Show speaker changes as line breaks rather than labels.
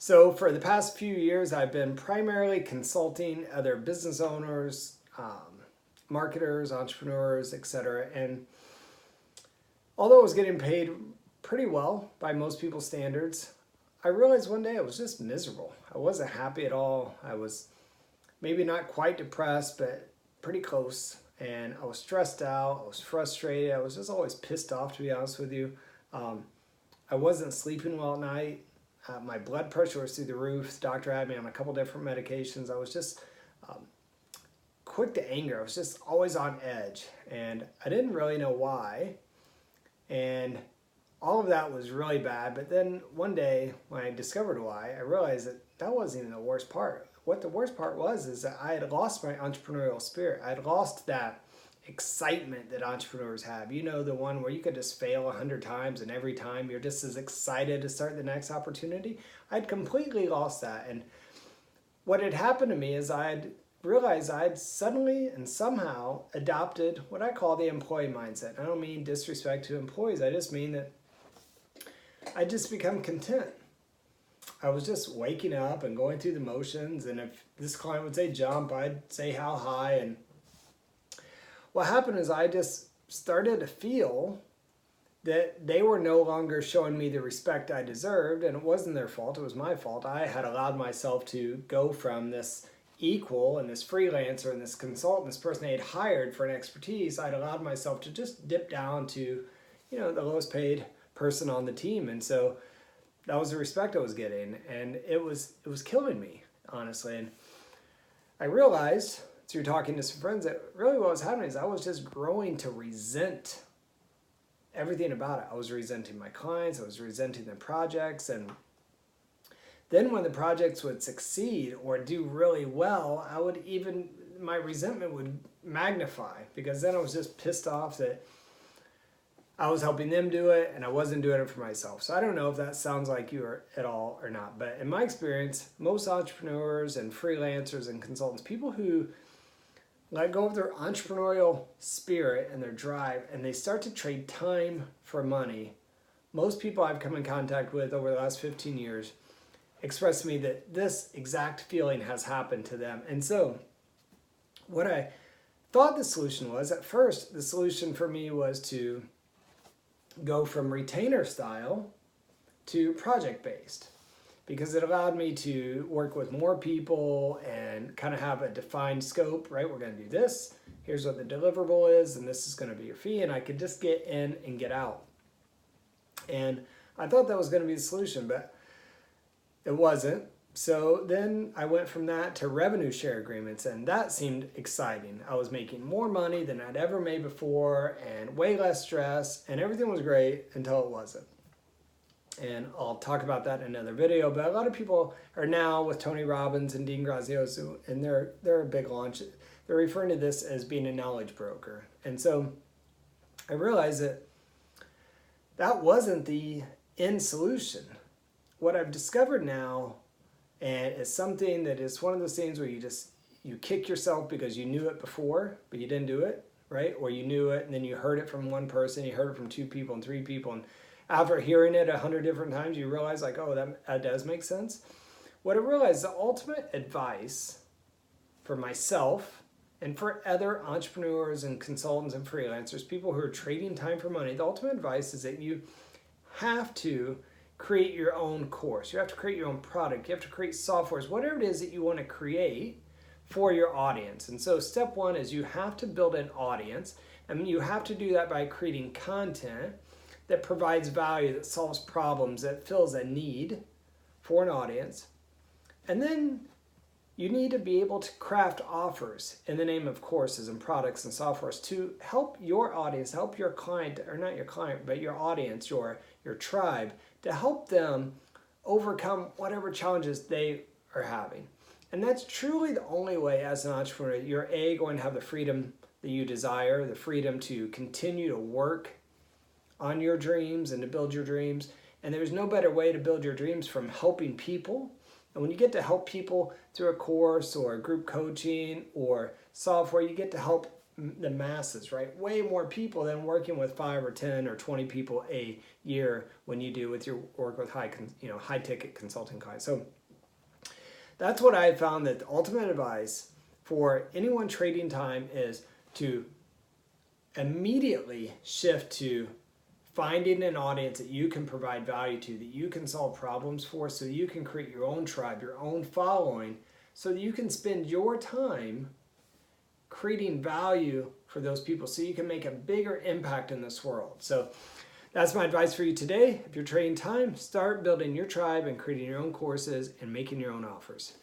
So for the past few years, I've been primarily consulting other business owners, marketers, entrepreneurs, etc. And although I was getting paid pretty well by most people's standards, I realized one day I was just miserable. I wasn't happy at all. I was maybe not quite depressed, but pretty close. And I was stressed out. I was frustrated. I was just always pissed off, to be honest with you. Um, I wasn't sleeping well at night. My blood pressure was through the roof. The doctor had me on a couple different medications. I was just um, quick to anger. I was just always on edge. And I didn't really know why. And all of that was really bad. But then one day when I discovered why, I realized that that wasn't even the worst part. What the worst part was is that I had lost my entrepreneurial spirit. I had lost that excitement that entrepreneurs have. You know, the one where you could just fail 100 times and every time you're just as excited to start the next opportunity. I'd completely lost that. And what had happened to me is I'd realized I'd suddenly and somehow adopted what I call the employee mindset. I don't mean disrespect to employees. I just mean that I just become content. I was just waking up and going through the motions, and if this client would say jump, I'd say how high. And what happened is I just started to feel that they were no longer showing me the respect I deserved, and it wasn't their fault, it was my fault. I had allowed myself to go from this equal and this freelancer and this consultant, this person they had hired for an expertise. I'd allowed myself to just dip down to, the lowest paid person on the team. And so that was the respect I was getting, and it was killing me, honestly. And I realized through talking to some friends that really what was happening is I was just growing to resent everything about it. I was resenting my clients, I was resenting their projects, and then when the projects would succeed or do really well, my resentment would magnify, because then I was just pissed off that I was helping them do it and I wasn't doing it for myself. So I don't know if that sounds like you at all or not, but in my experience, most entrepreneurs and freelancers and consultants, people who let go of their entrepreneurial spirit and their drive, and they start to trade time for money. Most people I've come in contact with over the last 15 years express to me that this exact feeling has happened to them. And so what I thought the solution was, at first, the solution for me was to go from retainer style to project-based, because it allowed me to work with more people and kind of have a defined scope, right? We're going to do this. Here's what the deliverable is, and this is going to be your fee, and I could just get in and get out. And I thought that was going to be the solution, but it wasn't. So then I went from that to revenue share agreements, and that seemed exciting. I was making more money than I'd ever made before and way less stress, and everything was great until it wasn't. And I'll talk about that in another video, but a lot of people are now with Tony Robbins and Dean Graziosi, and they're a big launch. They're referring to this as being a knowledge broker. And so I realized that that wasn't the end solution. What I've discovered now, and it's something that is one of those things where you kick yourself because you knew it before, but you didn't do it, right? Or you knew it and then you heard it from one person, you heard it from 2 people and 3 people, and after hearing it 100 different times, you realize like, oh, that does make sense. What I realized, the ultimate advice for myself and for other entrepreneurs and consultants and freelancers, people who are trading time for money, the ultimate advice is that you have to create your own course. You have to create your own product. You have to create softwares, whatever it is that you want to create for your audience. And so step 1 is you have to build an audience, and you have to do that by creating content that provides value, that solves problems, that fills a need for an audience. And then you need to be able to craft offers in the name of courses and products and softwares to help your audience, help your client, or not your client, but your audience, your tribe, to help them overcome whatever challenges they are having. And that's truly the only way as an entrepreneur you're going to have the freedom that you desire, the freedom to continue to work on your dreams and to build your dreams. And there's no better way to build your dreams from helping people. And when you get to help people through a course or group coaching or software, you get to help the masses, right? Way more people than working with 5 or 10 or 20 people a year when you do with your work with high ticket consulting clients. So that's what I found, that the ultimate advice for anyone trading time is to immediately shift to finding an audience that you can provide value to, that you can solve problems for, so you can create your own tribe, your own following, so that you can spend your time creating value for those people so you can make a bigger impact in this world. So that's my advice for you today. If you're trading time, start building your tribe and creating your own courses and making your own offers.